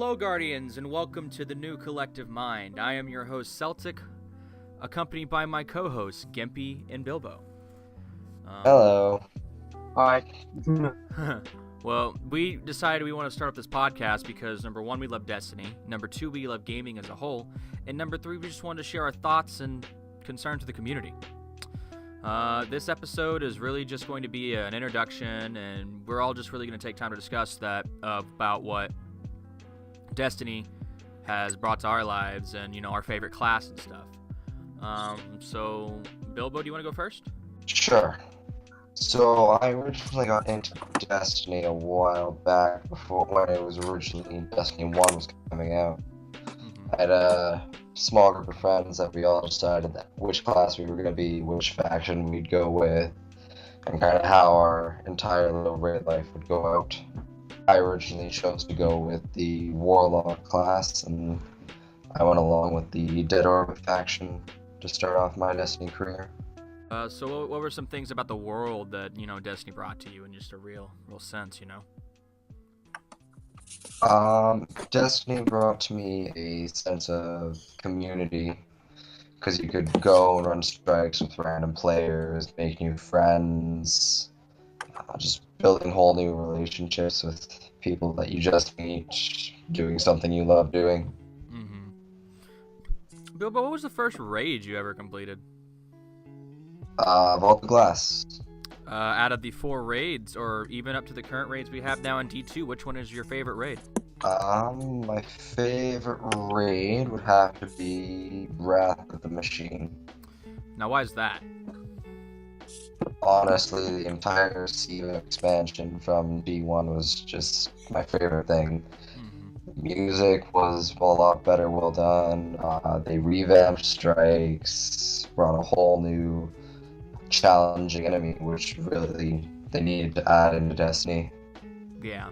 Hello, Guardians, and welcome to the new Collective Mind. I am your host, Celtic, accompanied by my co-hosts, Gimpy and Bilbo. Hello. Hi. Well, we decided we want to start up this podcast because, number one, we love Destiny. Number two, we love gaming as a whole. And number three, we just wanted to share our thoughts and concerns to the community. This episode is really just going to be an introduction, and we're all just really going to take time to discuss that about what Destiny has brought to our lives and, our favorite class and stuff. So, Bilbo, do you want to go first? Sure. So I originally got into Destiny a while back before when it was originally Destiny 1 was coming out. I had a small group of friends that we all decided that which class we were going to be, which faction we'd go with, and kind of how our entire little raid life would go out. I originally chose to go with the Warlock class, and I went along with the Dead Orbit faction to start off my Destiny career. So what were some things about the world that, Destiny brought to you in just a real sense, Destiny brought to me a sense of community, because you could go and run strikes with random players, make new friends, just building whole new relationships with people that you just meet, doing something you love doing. Bilbo, what was the first raid you ever completed? Vault of Glass. Out of the 4 raids, or even up to the current raids we have now in D2, which one is your favorite raid? My favorite raid would have to be Wrath of the Machine. Now, why is that? Honestly, the entire SEA expansion from D1 was just my favorite thing. Music was a lot better, well done. They revamped strikes, brought a whole new challenging enemy, which really they needed to add into Destiny. Yeah.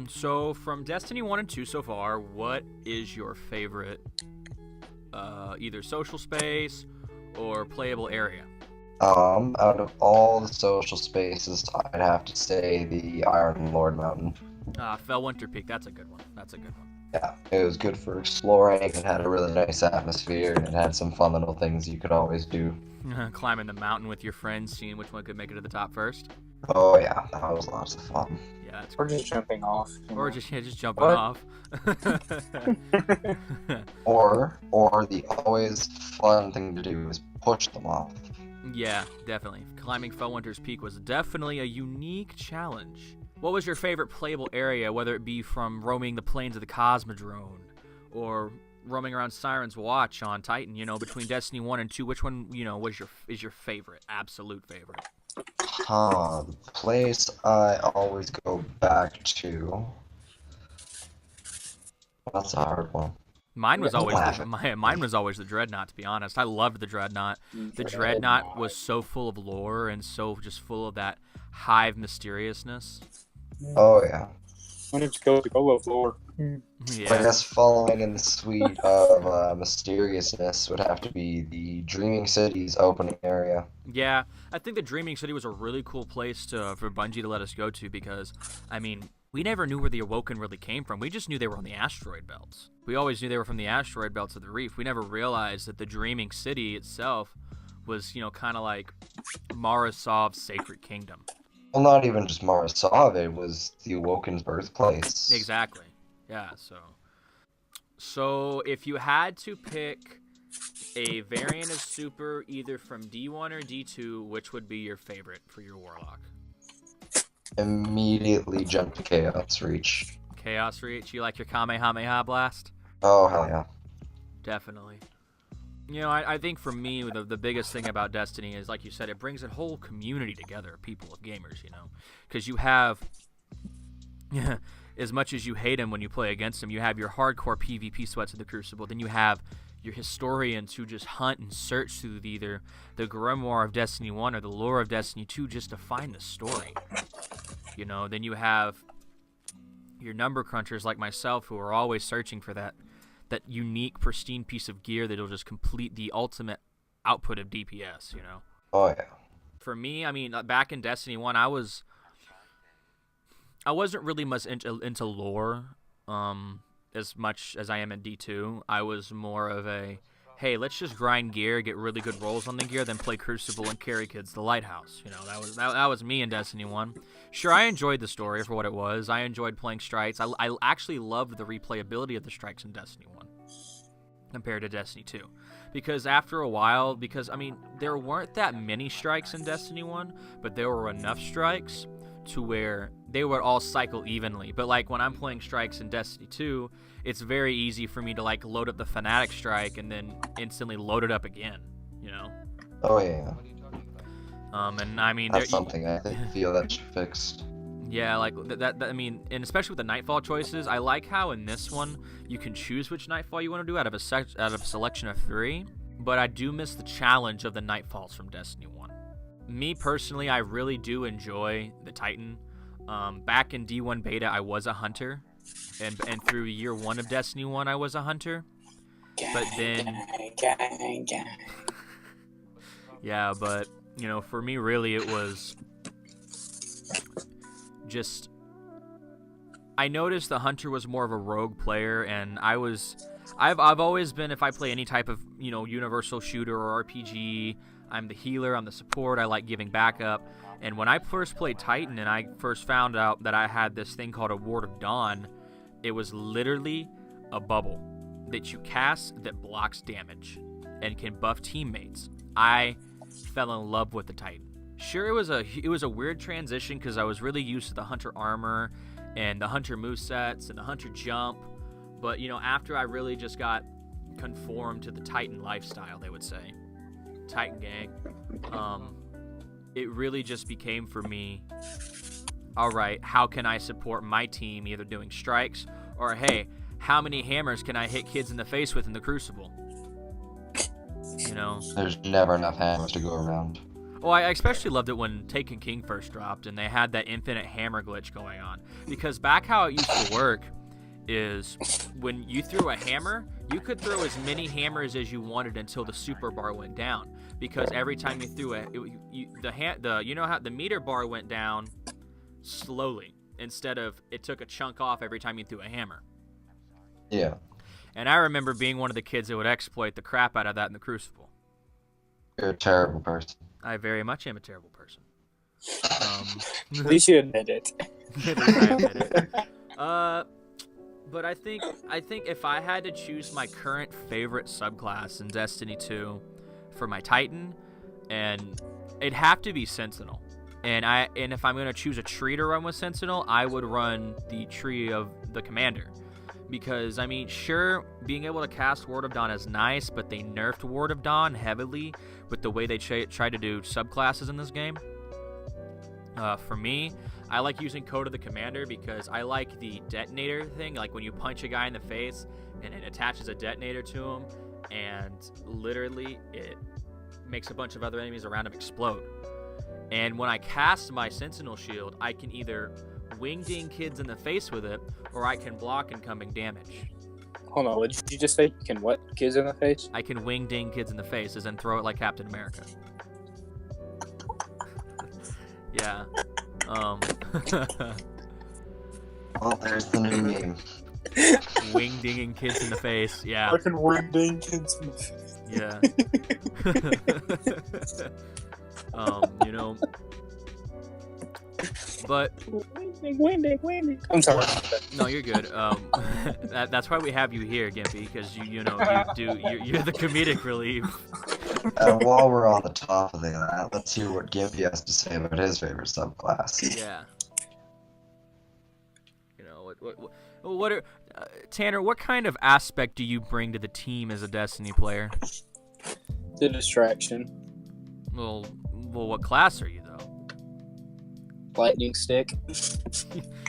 So from Destiny 1 and 2 so far, what is your favorite either social space or playable area? Out of all the social spaces, I'd have to say the Iron Lord Mountain. Fellwinter Peak, that's a good one. Yeah, it was good for exploring, it had a really nice atmosphere, and it had some fun little things you could always do. Climbing the mountain with your friends, seeing which one could make it to the top first. Oh yeah, that was lots of fun. Yeah, that's Or just jumping off. Or just jumping off. or the always fun thing to do is push them off. Yeah, definitely. Climbing Fellwinter's Peak was definitely a unique challenge. What was your favorite playable area, whether it be from roaming the plains of the Cosmodrome or roaming around Siren's Watch on Titan, between Destiny 1 and 2, which one, is your favorite, absolute favorite? The place I always go back to. That's a hard one. Mine was always the Dreadnought, to be honest. I loved the Dreadnought. The Dreadnought was so full of lore and so just full of that hive mysteriousness. Oh yeah. When it's go to go floor. Yeah. I guess following in the suite of mysteriousness would have to be the Dreaming City's opening area. Yeah, I think the Dreaming City was a really cool place for Bungie to let us go to because, we never knew where the Awoken really came from. We just knew they were on the asteroid belts. We always knew they were from the asteroid belts of the Reef. We never realized that the Dreaming City itself was, kind of like Mara Sov's sacred kingdom. Well, not even just Mara Sov, it was the Awoken's birthplace. Exactly. Yeah, so if you had to pick a variant of Super either from D1 or D2, which would be your favorite for your Warlock? Immediately jump to Chaos Reach. Chaos Reach? You like your Kamehameha Blast? Oh, hell yeah. Definitely. I think for me, the biggest thing about Destiny is, like you said, it brings a whole community together, people of gamers, Because you have, as much as you hate them when you play against them, you have your hardcore PvP sweats of the Crucible, then you have your historians who just hunt and search through either the grimoire of Destiny 1 or the lore of Destiny 2 just to find the story. Then you have your number crunchers like myself who are always searching for that unique, pristine piece of gear that'll just complete the ultimate output of DPS, Oh, yeah. For me, back in Destiny 1, I was I wasn't really much into lore as much as I am in D2. I was more of a, hey, let's just grind gear, get really good rolls on the gear, then play Crucible and carry kids to the Lighthouse. You know, that was me in Destiny 1. Sure, I enjoyed the story for what it was. I enjoyed playing strikes. I actually loved the replayability of the strikes in Destiny 1 compared to Destiny 2. Because after a while, I mean, there weren't that many strikes in Destiny 1, but there were enough strikes to where they would all cycle evenly. But like when I'm playing strikes in Destiny 2, it's very easy for me to like load up the Fanatic strike and then instantly load it up again, you know? Oh yeah. And I mean, That's something I feel that's fixed. Yeah, like that. I mean, and especially with the Nightfall choices, I like how in this one you can choose which Nightfall you want to do out of a selection of 3. But I do miss the challenge of the Nightfalls from Destiny 1. Me personally, I really do enjoy the Titan. Back in D1 beta, I was a hunter, and through year 1 of Destiny 1, I was a hunter. But then, yeah, but you know, for me, really, it was just, I noticed the hunter was more of a rogue player, and I've always been, if I play any type of, you know, universal shooter or RPG, I'm the healer, I'm the support, I like giving backup. And when I first played Titan and I first found out that I had this thing called a Ward of Dawn, it was literally a bubble that you cast that blocks damage and can buff teammates. I fell in love with the Titan. Sure, it was a weird transition because I was really used to the hunter armor and the hunter movesets and the hunter jump, but you know, after I really just got conformed to the Titan lifestyle, they would say, Titan gang, it really just became for me, all right, how can I support my team either doing strikes or, hey, how many hammers can I hit kids in the face with in the Crucible? You know, there's never enough hammers to go around. Well, I especially loved it when Taken King first dropped and they had that infinite hammer glitch going on. Because back how it used to work is when you threw a hammer, you could throw as many hammers as you wanted until the super bar went down. Because every time you threw it, you know how the meter bar went down slowly instead of it took a chunk off every time you threw a hammer. Yeah. And I remember being one of the kids that would exploit the crap out of that in the Crucible. You're a terrible person. I very much am a terrible person. At least you admit it. At least I admit it. But I think if I had to choose my current favorite subclass in Destiny 2 for my Titan, and it'd have to be Sentinel. And if I'm gonna choose a tree to run with Sentinel, I would run the tree of the Commander. Because, I mean, sure, being able to cast Ward of Dawn is nice, but they nerfed Ward of Dawn heavily with the way they try to do subclasses in this game. For me, I like using Code of the Commander because I like the detonator thing, like when you punch a guy in the face and it attaches a detonator to him, and literally it makes a bunch of other enemies around him explode. And when I cast my Sentinel Shield, I can either wing-ding kids in the face with it, or I can block incoming damage. Hold on, what did you just say? You can what? Kids in the face? I can wing-ding kids in the face, as in throw it like Captain America. Yeah. Well, there's the new meme. Wing-dinging kids in the face, yeah. I can wing-ding kids in the face. Yeah. You know... But Winding. I'm sorry. No, you're good. That's why we have you here, Gimpy, because you're the comedic relief. And while we're on the top of that, let's hear what Gimpy has to say about his favorite subclass. Yeah. You know what are Tanner? What kind of aspect do you bring to the team as a Destiny player? The distraction. Well, what class are you though? Lightning stick.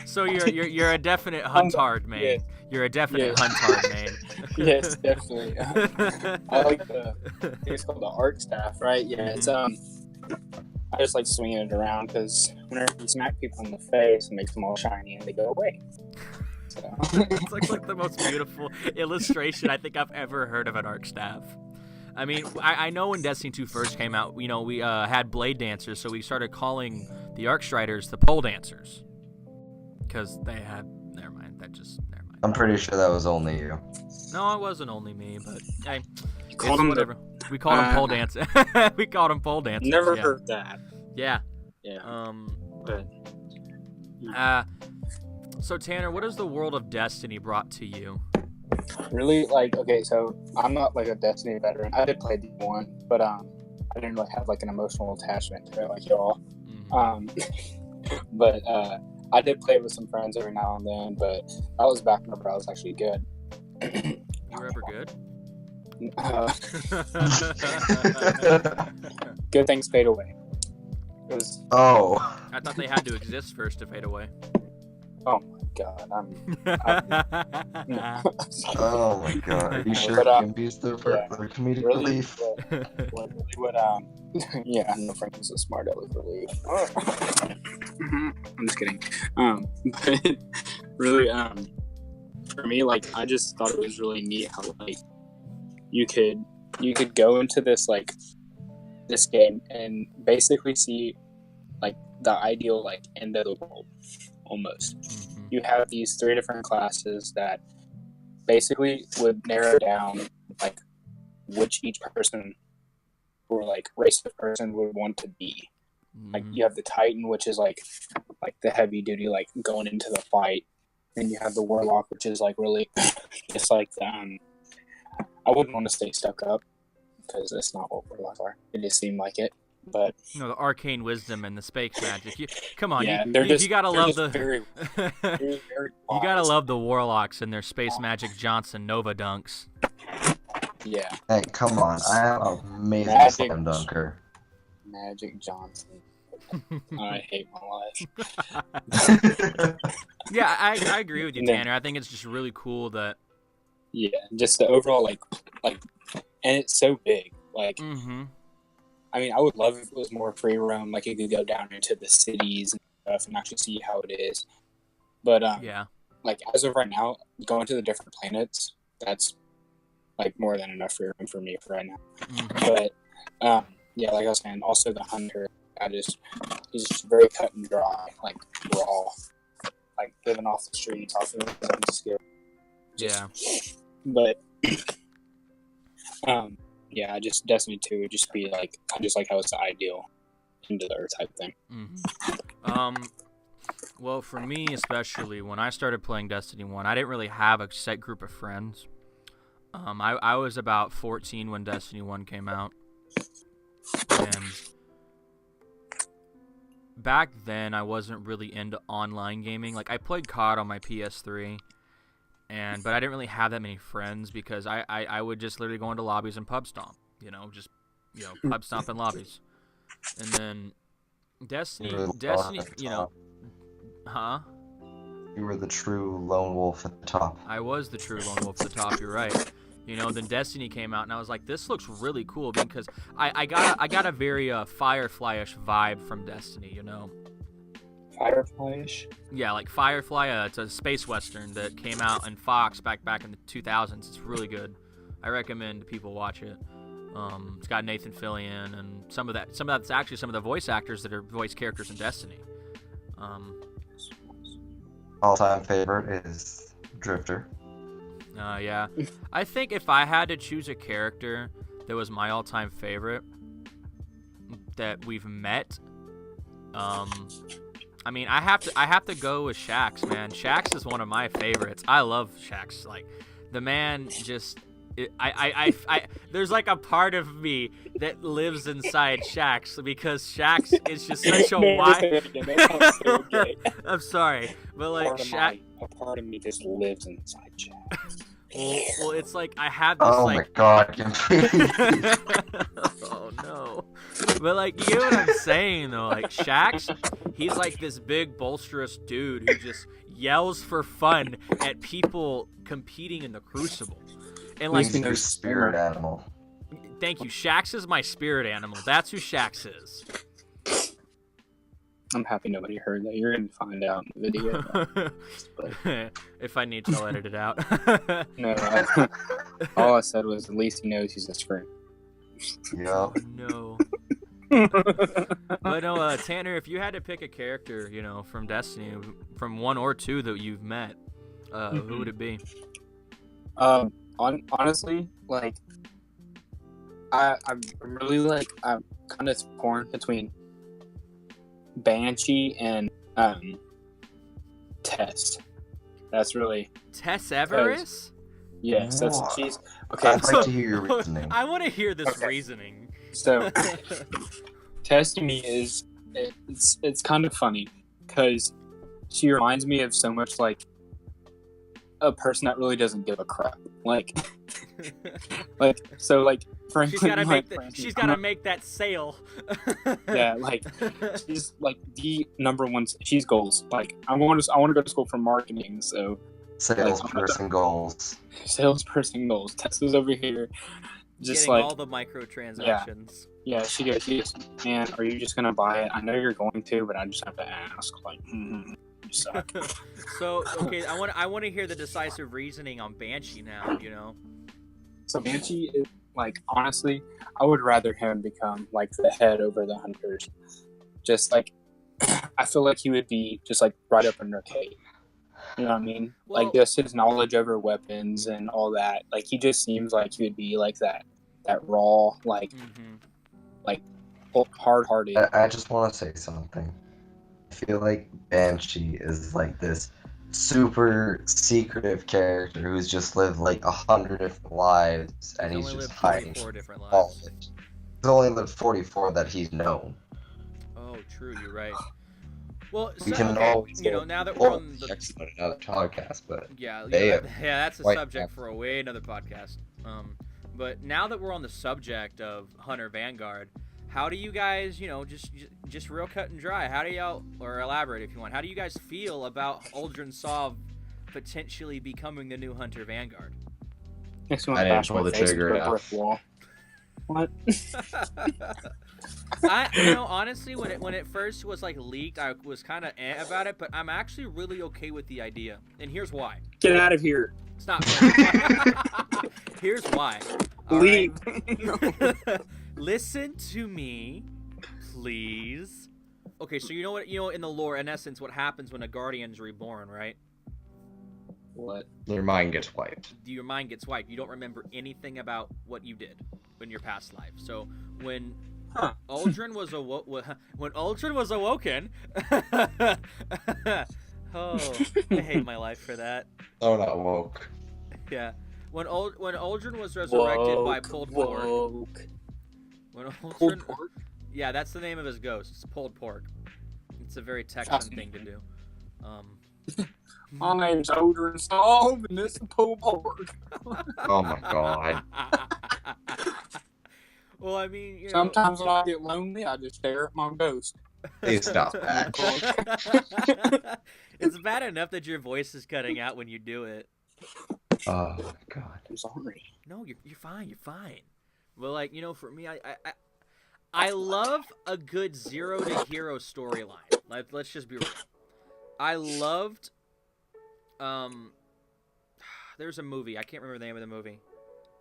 So you're a definite huntard main. Yeah. You're a definite Yeah. huntard main. Yes, definitely. I like I think it's called the Ahrix staff, right? Yeah, it's I just like swinging it around because whenever you smack people in the face, it makes them all shiny and they go away. So. It's like the most beautiful illustration I think I've ever heard of an arc staff. I mean, I know when Destiny 2 first came out, you know, we had blade dancers, so we started calling the arc striders the pole dancers. because they had. Never mind. Never mind. I'm pretty sure that was only you. No, it wasn't only me, but hey, You it's called him whatever. We called him pole dancing. We called him pole dancing. Never yeah. heard that. Yeah. Yeah. But So Tanner, what has the world of Destiny brought to you? really, like, okay, so I'm not like a Destiny veteran. I did play D1, but I didn't really have like an emotional attachment to it like y'all. But I did play with some friends every now and then. But that was back whenever I was actually good. You were ever good? Good things fade away. It was. Oh. I thought they had to exist first to fade away. Oh my god, Oh my god. Are you sure But, it can be the comedic really, relief? what yeah, I know Frank was a smart aleck relief. I'm just kidding. But really, for me, like, I just thought it was really neat how like you could go into this game and basically see like the ideal like end of the world almost. You have these 3 different classes that basically would narrow down like which each person or like race of person would want to be. Like you have the Titan, which is like the heavy duty, like going into the fight, and you have the Warlock, which is like really it's like I wouldn't want to stay stuck up because that's not what Warlocks are. It just seemed like it, but the arcane wisdom and the space magic. Come on, yeah, you gotta love the very you gotta love the Warlocks and their space magic Johnson Nova dunks. Yeah. Hey, come on. I am an amazing Magic. slam dunker. Magic Johnson. I hate my life. Yeah, I agree with you, Tanner. I think it's just really cool that. Yeah, just the overall like, and it's so big. Like, I mean, I would love if it was more free roam. Like, you could go down into the cities and stuff and actually see how it is. But yeah, like as of right now, going to the different planets, that's like more than enough free room for me for right now. But yeah, like I was saying, also the hunter, he's just very cut and dry, like raw, like living off the streets, off of his own skill. Yeah. But yeah, just Destiny 2 would just be like, I just like how it's the ideal into the earth type thing. Well, for me especially, when I started playing Destiny 1, I didn't really have a set group of friends. I was about 14 when Destiny 1 came out. And back then, I wasn't really into online gaming. Like, I played COD on my PS3, but I didn't really have that many friends because I would just literally go into lobbies and pub stomp. Pub stomp in lobbies. And then Destiny, Huh? You were the true lone wolf at the top. I was the true lone wolf at the top, you're right. Then Destiny came out, and I was like, this looks really cool because I got a very Firefly-ish vibe from Destiny, Firefly-ish? Yeah, like Firefly, it's a space western that came out in Fox back in the 2000s. It's really good. I recommend people watch it. It's got Nathan Fillion, and some of that's actually some of the voice actors that are voice characters in Destiny. All-time favorite is Drifter. Yeah. I think if I had to choose a character that was my all-time favorite that we've met, I mean, I have to go with Shaxx, man. Shaxx is one of my favorites. I love Shaxx. Like, the man just... there's like a part of me that lives inside Shaxx because Shaxx is just such a wide. I'm sorry, but like a part of me just lives inside Shaxx. Well, it's like I have this my god! Oh no! But like, you know what I'm saying though? Like Shaxx, he's like this big, bolsterous dude who just yells for fun at people competing in the Crucible. And like, he's your spirit animal. Thank you. Shaxx is my spirit animal. That's who Shaxx is. I'm happy nobody heard that. You're gonna find out in the video. If I need to, I'll edit it out. No, all I said was at least he knows he's a scream. Yeah. No. But no, Tanner, if you had to pick a character, from Destiny, from 1 or 2 that you've met, who would it be? Honestly, like, I'm really like, I'm kind of torn between Banshee and Tess. That's really Tess Everest? Yes, What? she's okay. I'd like to hear your reasoning. I want to hear this reasoning. So, Tess to me is it's kind of funny because she reminds me of so much like a person that really doesn't give a crap. Like, Franklin. She's gotta make that sale. Yeah, like she's like the number one. She's goals. Like I want to go to school for marketing. So salesperson goals. Salesperson goals. Tessa's over here, just getting like all the microtransactions. Yeah. She goes, man, are you just gonna buy it? I know you're going to, but I just have to ask. Like, you suck. So okay, I want to hear the decisive reasoning on Banshee now. So Banshee is like, honestly, I would rather him become like the head over the hunters. Just like, I feel like he would be just like right up under Kate. You know what I mean? Well, like just his knowledge over weapons and all that. Like he just seems like he would be like that raw, like hard-hearted. I just want to say something. I feel like Banshee is like this super secretive character who's just lived like 100 different lives, and he's just hiding 44 different all lives. of it. He's only lived 44 that he's known. Oh, true. You're right. Well, We can always now that we're on the another podcast, but yeah, they that's a quite subject for a way another podcast. But now that we're on the subject of Hunter Vanguard, how do you guys, just real cut and dry, how do y'all, or elaborate if you want, how do you guys feel about Uldren Sov potentially becoming the new Hunter Vanguard? I didn't pull the trigger enough. What? Honestly, when it first was like leaked, I was kind of about it, but I'm actually really okay with the idea, and here's why. Get out of here. Stop. Here's why. Leave. Right? Listen to me, please. Okay, so you know what? In the lore, in essence, what happens when a Guardian's reborn, right? What? Their mind gets wiped. Your mind gets wiped. You don't remember anything about what you did in your past life. So when Uldren was awoken, oh, I hate my life for that. Oh, not woke. Yeah, when Uldren was resurrected by pulled pork. When Uldren, yeah, that's the name of his ghost. It's pulled pork. It's a very Texan thing to do. My name's Uldren Sov, and this is pulled pork. Oh my god. Well, I mean, sometimes when I get lonely, I just stare at my ghost. Please stop that. It's bad enough that your voice is cutting out when you do it. Oh my god. I'm sorry. No, you're fine. You're fine. Well, like, for me, I love a good zero to hero storyline. Like, let's just be real. I loved there's a movie, I can't remember the name of the movie.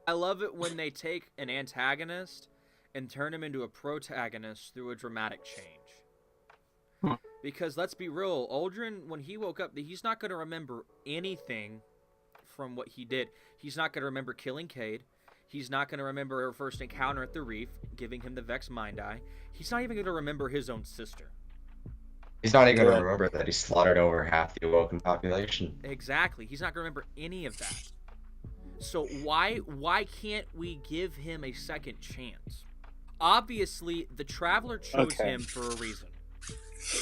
I love it when they take an antagonist and turn him into a protagonist through a dramatic change. Because let's be real, Uldren, when he woke up, he's not going to remember anything from what he did. He's not going to remember killing Cade. He's not going to remember her first encounter at the reef, giving him the Vex Mind Eye. He's not even going to remember his own sister. He's not even going to remember that he slaughtered over half the awoken population. Exactly. He's not going to remember any of that. So why can't we give him a second chance? Obviously, the Traveler chose him for a reason.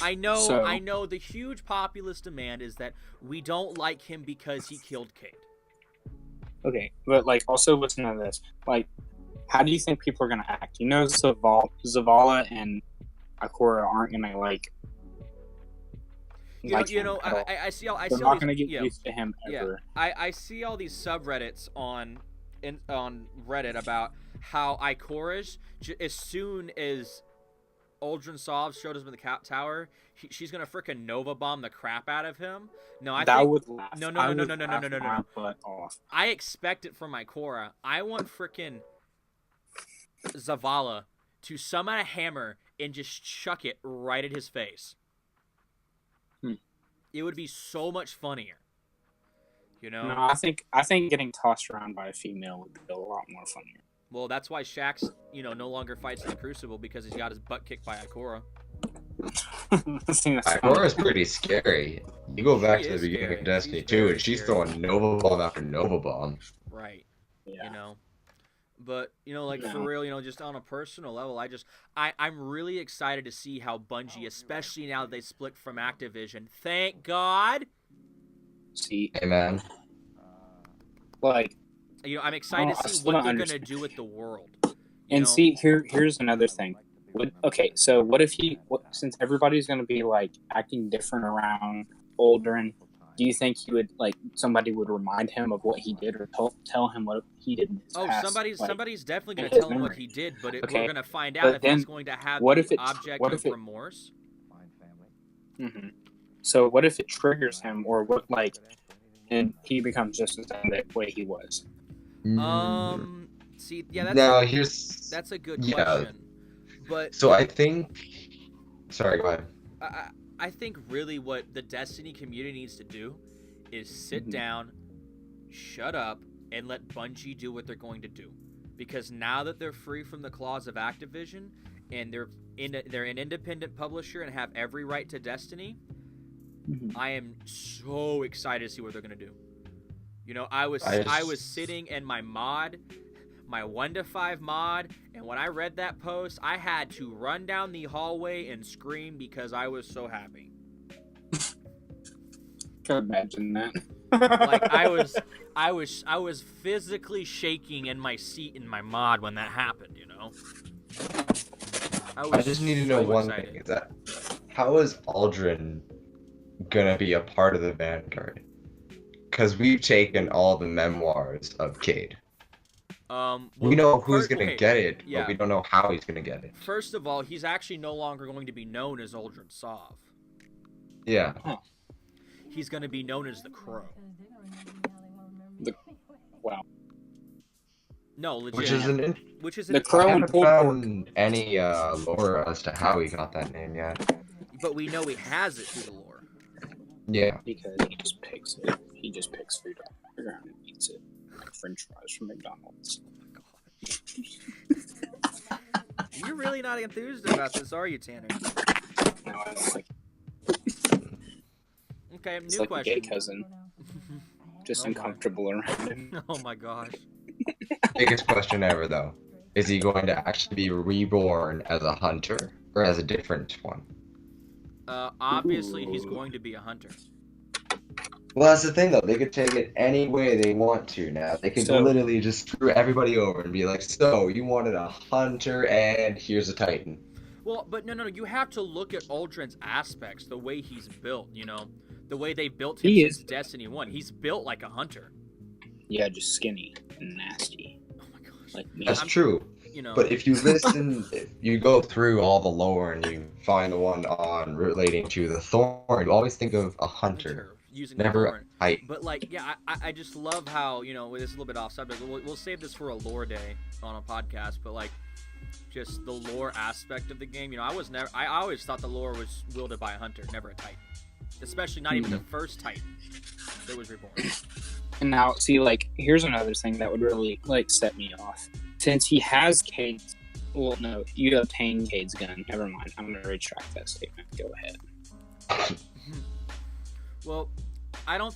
I know the huge populist demand is that we don't like him because he killed Cade. Okay, but like also listen to this. Like, how do you think people are gonna act? Zavala and Ikora aren't gonna like. I see all. They're not gonna get used to him ever. Yeah, I see all these subreddits on Reddit about how Ikora, as soon as Uldren Sov showed us in the tower, she's gonna frickin' Nova bomb the crap out of him. No, I think would laugh. No. I expect it from Ikora. I want frickin' Zavala to summon a hammer and just chuck it right at his face. It would be so much funnier. You know? No, I think getting tossed around by a female would be a lot more funnier. Well, that's why Shaxx, no longer fights in the Crucible, because he's got his butt kicked by Ikora. Ikora's pretty scary. You go back to the beginning of Destiny 2, and she's throwing Nova Bomb after Nova Bomb. Right. Yeah. But, for real, just on a personal level, I'm really excited to see how Bungie, especially now that they split from Activision, thank God. See, amen. I'm excited to see what they're going to do with the world. And see, here's another thing. So what if since everybody's going to be acting different around Uldren, do you think he would somebody would remind him of what he did, or tell him what he did in his past? Somebody's definitely going to tell him what he did, but we're going to find out if he's going to have the object of remorse. Mm-hmm. So what if it triggers him, or and he becomes just the way he was? See, yeah, that's a good question. But so I think. Sorry, go ahead. I think really what the Destiny community needs to do is sit down, shut up, and let Bungie do what they're going to do. Because now that they're free from the claws of Activision, and they're an independent publisher and have every right to Destiny, I am so excited to see what they're going to do. I was sitting in my 1-to-5 mod, and when I read that post, I had to run down the hallway and scream because I was so happy. Can imagine that. I was physically shaking in my seat in my mod when that happened. I just need to know one thing: is that how is Uldren gonna be a part of the Vanguard? Because we've taken all the memoirs of Cade. We know who's gonna get it, but we don't know how he's gonna get it. First of all, he's actually no longer going to be known as Uldren Sov. Yeah. He's going to be known as the Crow. Wow. No, legit. Which is the Crow. I haven't found any lore as to how he got that name yet. But we know he has it through the lore. Yeah. Because he just picks it. He just picks food off the ground and eats it. Like French fries from McDonald's. Oh my God. You're really not enthused about this, are you, Tanner? No, I don't like it. Okay, it's new like question. A gay cousin. Just uncomfortable around him. Oh my gosh. Biggest question ever, though. Is he going to actually be reborn as a hunter, or as a different one? Obviously, he's going to be a hunter. Well, that's the thing, though. They could take it any way they want to now. They could literally just screw everybody over and be like, so, you wanted a hunter, and here's a titan. Well, but no. You have to look at Uldren's aspects, the way he's built, the way they built him since Destiny 1. He's built like a hunter. Yeah, just skinny and nasty. Oh my gosh. Like me. That's true. But if you listen, if you go through all the lore and you find the one on relating to the Thorn, you always think of a hunter. Never a titan. But I just love how, this is a little bit off subject. We'll save this for a lore day on a podcast, but just the lore aspect of the game. I always thought the lore was wielded by a hunter, never a titan. Especially not even the first titan that was reborn. And now, see, here's another thing that would really, set me off. Since he has Cade's... Well, no, you obtain Cade's gun. Never mind. I'm going to retract that statement. Go ahead. Well,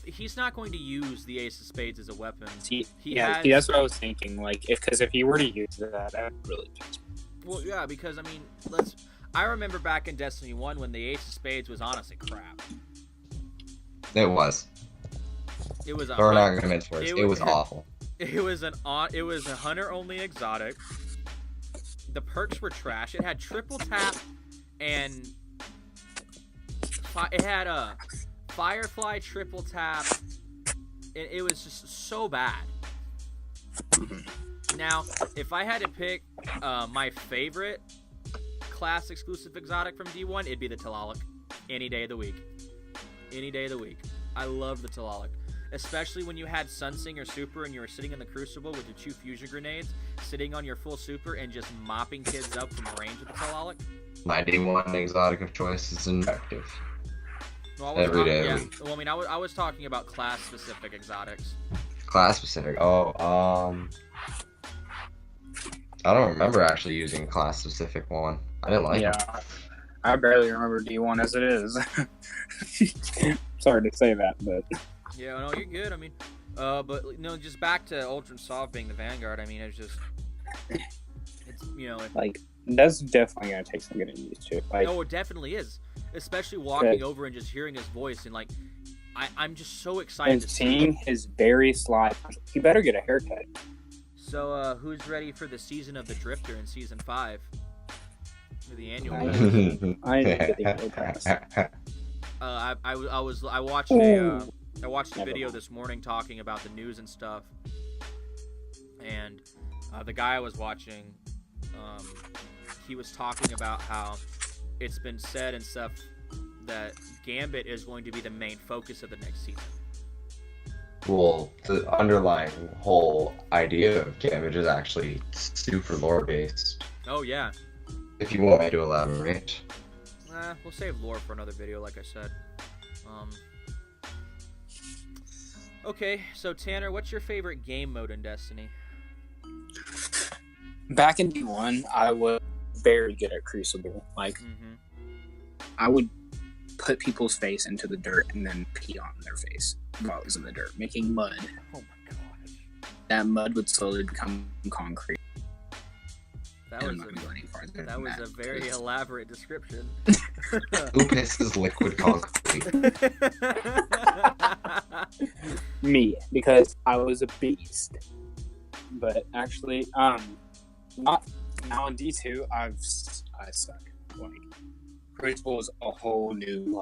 he's not going to use the Ace of Spades as a weapon. That's what I was thinking. Because if he were to use that would really piss me. Well, yeah, because, I remember back in Destiny 1 when the Ace of Spades was honestly crap. It was. It was. We're not gonna mention words. It was awful. It was a hunter-only exotic. The perks were trash. It had triple tap, and it had a Firefly triple tap. It was just so bad. Now, if I had to pick my favorite class exclusive exotic from D1, it'd be the Talalik. Any day of the week. I love the Talalik. especially when you had Sunsinger Super and you were sitting in the Crucible with your 2 fusion grenades, sitting on your full super and just mopping kids up from range with the Telalic. My D1 exotic of choice is invective. Well, Every day. Yeah. Well, I mean, I was talking about class-specific exotics. Class specific. Oh, I don't remember actually using class specific one. I didn't like it. I barely remember D1 as it is. Sorry to say that, but yeah, no, you're good. I mean, but just back to Uldren Sov being the Vanguard. I mean, it's like that's definitely gonna take some getting used to. Like, oh, it definitely is. Especially walking over and just hearing his voice and like, I'm just so excited. And seeing his very sly. He better get a haircut. So, who's ready for the season of the Drifter in season 5? For the annual. I need to get the haircuts. I watched a video this morning talking about the news and stuff, and the guy I was watching, he was talking about how it's been said and stuff that Gambit is going to be the main focus of the next season. Well, the underlying whole idea of Gambit is actually super lore-based. Oh, yeah. If you want me to elaborate. We'll save lore for another video, like I said. Okay, so Tanner, what's your favorite game mode in Destiny? Back in D1, I was very good at Crucible. Like, I would put people's face into the dirt and then pee on their face while it was in the dirt, making mud. Oh my gosh. That mud would slowly become concrete. That was a very elaborate description. Who pisses liquid concrete? Me, because I was a beast. But actually, not now in D2, I suck. Like, Crucible is a whole new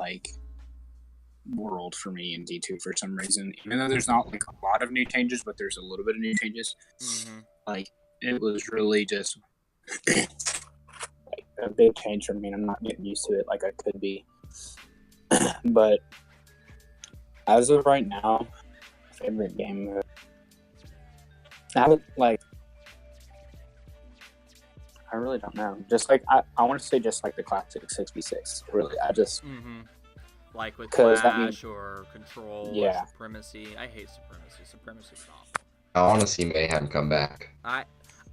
world for me in D2 for some reason. Even though there's not a lot of new changes, but there's a little bit of new changes. It was really just a big change for me, and I'm not getting used to it like I could be. But as of right now, favorite game mode, I really don't know. Just I want to say just the classic 6v6. Really, I just like with Clash or Control or Supremacy. I hate Supremacy. Supremacy's awful. I want to see Mayhem come back.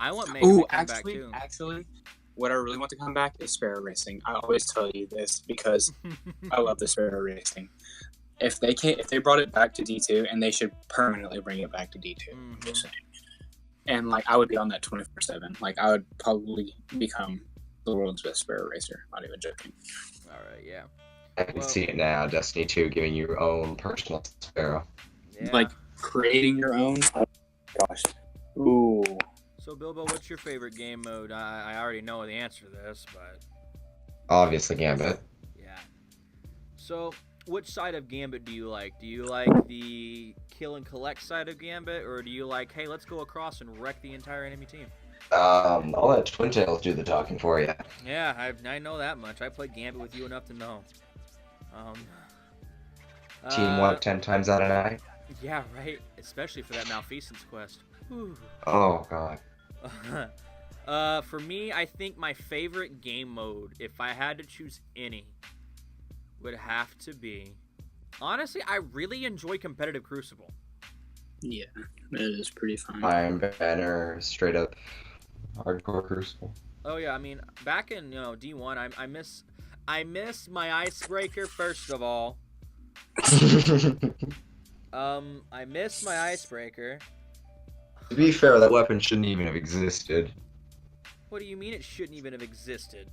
I want Mayhem to come back too. Actually, what I really want to come back is Sparrow Racing. I always tell you this because I love the Sparrow Racing. If they brought it back to D2, and they should permanently bring it back to D2. Just saying. And I would be on that 24/7. I would probably become the world's best Sparrow racer. Not even joking. All right, yeah. I can see it now. Destiny 2 giving you your own personal Sparrow. Yeah. Creating your own. Oh, gosh. Ooh. So Bilbo, what's your favorite game mode? I already know the answer to this, but obviously Gambit. Yeah. So, which side of Gambit do you like? Do you like the kill and collect side of Gambit, or do you like, hey, let's go across and wreck the entire enemy team? I'll let Twin Tails do the talking for you. Yeah, I know that much. I played Gambit with you enough to know. Teamwork 10 times out of 9. Yeah, right. Especially for that Malfeasance quest. Whew. Oh god. For me, I think my favorite game mode, if I had to choose any, would have to be... Honestly, I really enjoy competitive Crucible. Yeah, it is pretty fun. Iron Banner, straight up hardcore Crucible. Oh yeah, I mean, back in D1, I miss my icebreaker first of all. I miss my icebreaker. To be fair, that weapon shouldn't even have existed. What do you mean it shouldn't even have existed?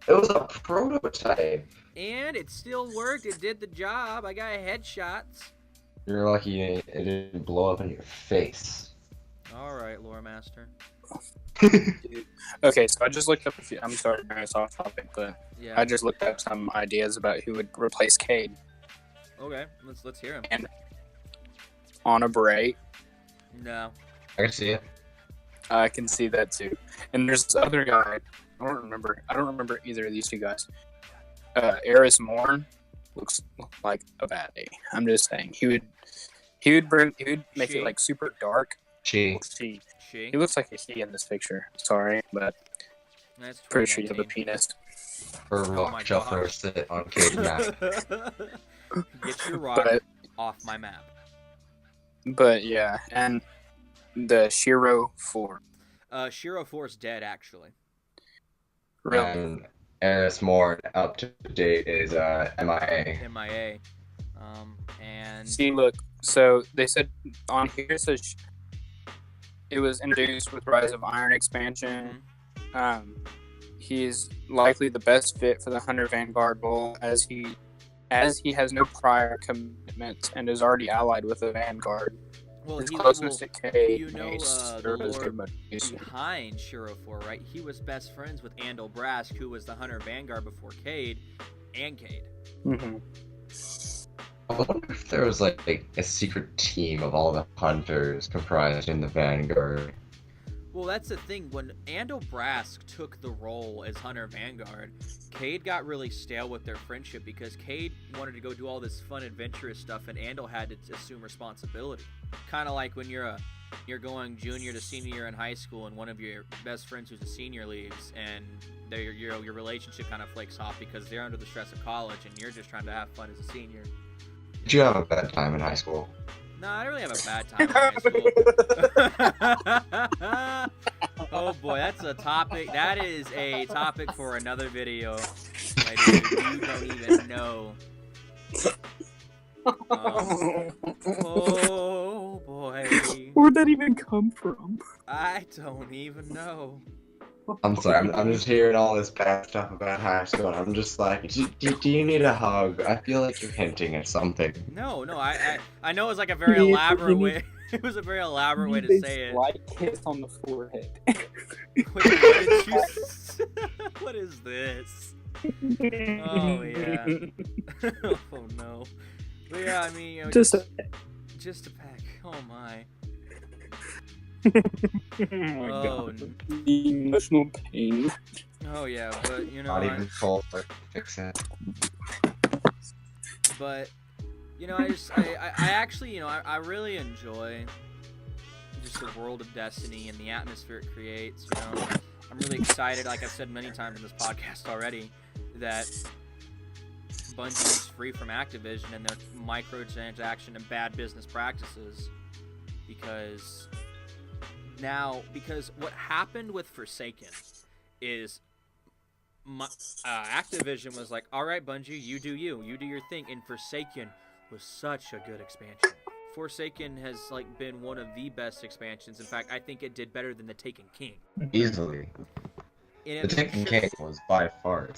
It was a prototype. And it still worked. It did the job. I got headshots. You're lucky it didn't blow up in your face. Alright, Lore Master. Okay, so I just looked up a few... I'm sorry, it's off topic, but yeah. I just looked up some ideas about who would replace Cade. Okay, let's hear him. And on a Bray. No. I can see it. I can see that too. And there's this other guy. I don't remember either of these two guys. Eris Morn looks like a baddie. I'm just saying he He would make She? it like super dark. She. She. She? He looks like a he in this picture. Sorry, but That's pretty sure you have a 2019. penis. Her Oh my rock shelter gosh. sit on Kate's map. Get your rock But off my map. yeah, and the Shiro 4. Shiro 4 is dead, actually. Really? And Eris more up to date is MIA. MIA. And See, look. So they said on here it says it was introduced with Rise of Iron expansion. He's likely the best fit for the Hunter Vanguard role as he has no prior commitments and is already allied with the Vanguard. well, His he closeness to Cade you know may the serve as lore good motivation. behind Shiro 4, right? He was best friends with Andal Brask, who was the Hunter Vanguard before Cade, and Cade. Mm-hmm. I wonder if there was like a secret team of all the hunters comprised in the Vanguard. Well, that's the thing. When Andal Brask took the role as Hunter Vanguard, Cade got really stale with their friendship because Cade wanted to go do all this fun, adventurous stuff, and Andal had to assume responsibility. Kind of like when you're going junior to senior year in high school, and one of your best friends who's a senior leaves, and your relationship kind of flakes off because they're under the stress of college, and you're just trying to have fun as a senior. Did you have a bad time in high school? No, I don't really have a bad time in high school. Oh boy, that's a topic. That is a topic for another video. Like, dude, you don't even know. Oh boy. Where'd that even come from? I don't even know. I'm sorry, I'm just hearing all this bad stuff about high school, and I'm just like, do you need a hug? I feel like you're hinting at something. No, I know it was like a very elaborate way. It was a very elaborate way to say it. Slight kiss on the forehead. Wait, what did you what is this? Oh yeah. Oh no. But yeah, I mean, just a peck. Oh my. Oh, the emotional pain. Oh yeah, but you know. Not even cold, but fix it. But you know, I actually, you know, I really enjoy just the world of Destiny and the atmosphere it creates. You know, I'm really excited. Like I've said many times in this podcast already, that Bungie is free from Activision and their microtransaction and bad business practices, because what happened with Forsaken is Activision was like, all right, Bungie, you do your thing, and Forsaken was such a good expansion. Forsaken has like been one of the best expansions. In fact, I think it did better than the Taken King. Easily. The Taken King was by far.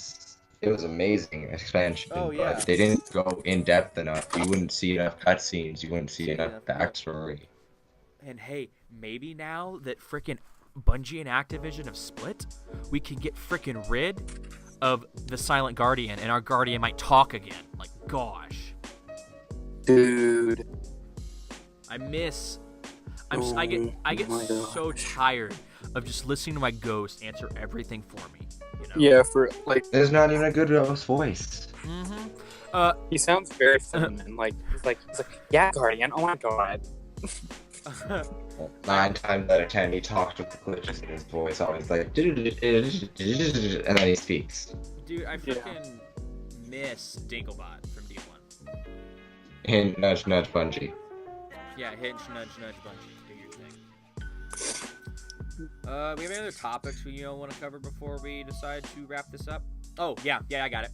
It was amazing expansion, but they didn't go in depth enough. You wouldn't see enough cutscenes. You wouldn't see enough backstory. And hey, maybe now that frickin' Bungie and Activision have split, we can get frickin' rid of the Silent Guardian, and our Guardian might talk again. Like, gosh. Dude. I get so tired of just listening to my ghost answer everything for me. You know? Yeah, for like. There's not even a good ghost voice. Mm-hmm. He sounds very feminine. He's like, yeah, Guardian. Oh my god. 9 times out of 10, he talks with the glitches in his voice, always like, and then he speaks. Dude, I freaking miss Dinklebot from D1. Hint, nudge, nudge, Bungie. Yeah, hinge, nudge, nudge, Bungie. Do your thing. We have any other topics we want to cover before we decide to wrap this up? Oh, yeah, I got it.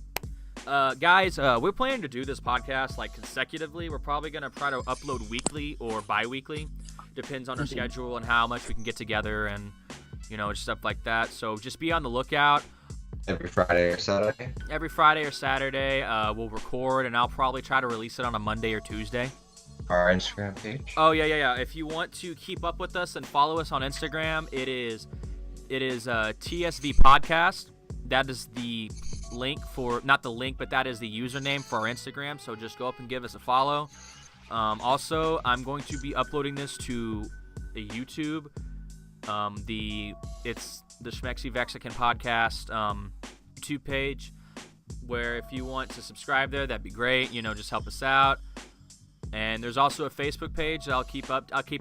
Guys, we're planning to do this podcast like consecutively. We're probably going to try to upload weekly or bi-weekly. Depends on our schedule and how much we can get together and, stuff like that. So just be on the lookout. Every Friday or Saturday? Every Friday or Saturday, we'll record, and I'll probably try to release it on a Monday or Tuesday. Our Instagram page? Oh, yeah. If you want to keep up with us and follow us on Instagram, it is TSV Podcast. That is the link but that is the username for our Instagram. So just go up and give us a follow. Also, I'm going to be uploading this to the YouTube. It's the Schmexy Vexican Podcast YouTube page, where if you want to subscribe there, that'd be great. Just help us out. And there's also a Facebook page that I'll keep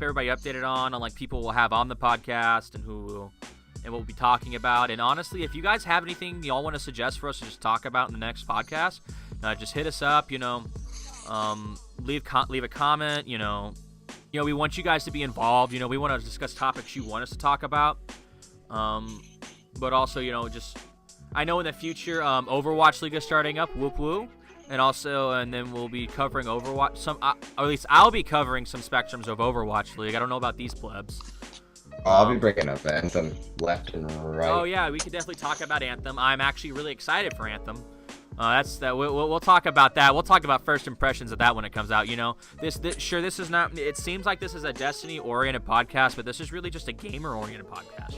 everybody updated on like people we'll have on the podcast and what we'll be talking about. And honestly, if you guys have anything y'all want to suggest for us to just talk about in the next podcast, just hit us up. Leave a comment. We want you guys to be involved. We want to discuss topics you want us to talk about. But also, I know in the future, Overwatch League is starting up. Whoop whoop. And then we'll be covering Overwatch or at least I'll be covering some spectrums of Overwatch League. I don't know about these plebs. I'll be bringing up Anthem left and right. Oh yeah, we could definitely talk about Anthem. I'm actually really excited for Anthem. We'll talk about that. We'll talk about first impressions of that when it comes out. This is not. It seems like this is a Destiny-oriented podcast, but this is really just a gamer-oriented podcast.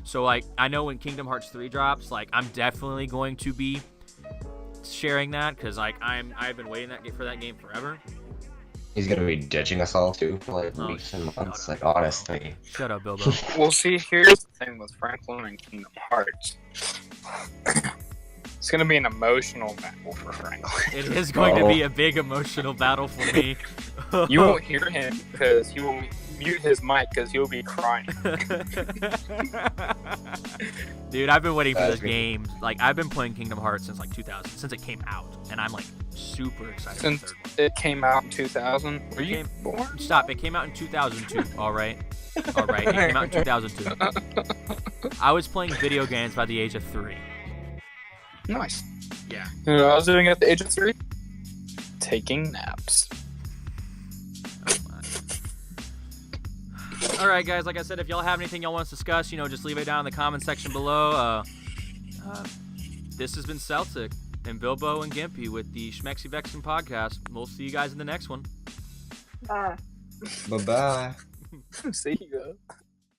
So I know when Kingdom Hearts 3 drops, I'm definitely going to be sharing that because I've been waiting for that game forever. He's gonna be ditching us all too for weeks and months. Honestly. Shut up, Bilbo. Well, see, here's the thing with Franklin and Kingdom Hearts. It's gonna be an emotional battle for Franklin. It is going to be a big emotional battle for me. You won't hear him because he will mute his mic because he'll be crying. Dude, I've been waiting for this game. I've been playing Kingdom Hearts since 2000, since it came out, and I'm super excited. Since it came out in 2000, were you born? Stop! It came out in 2002. All right. It came out in 2002. I was playing video games by the age of 3. Nice. Yeah. You know what I was doing at the age of 3? Taking naps. All right, guys. Like I said, if y'all have anything y'all want to discuss, just leave it down in the comment section below. This has been Celtic and Bilbo and Gimpy with the Schmexy Vexen podcast. We'll see you guys in the next one. Bye. Bye-bye. See you.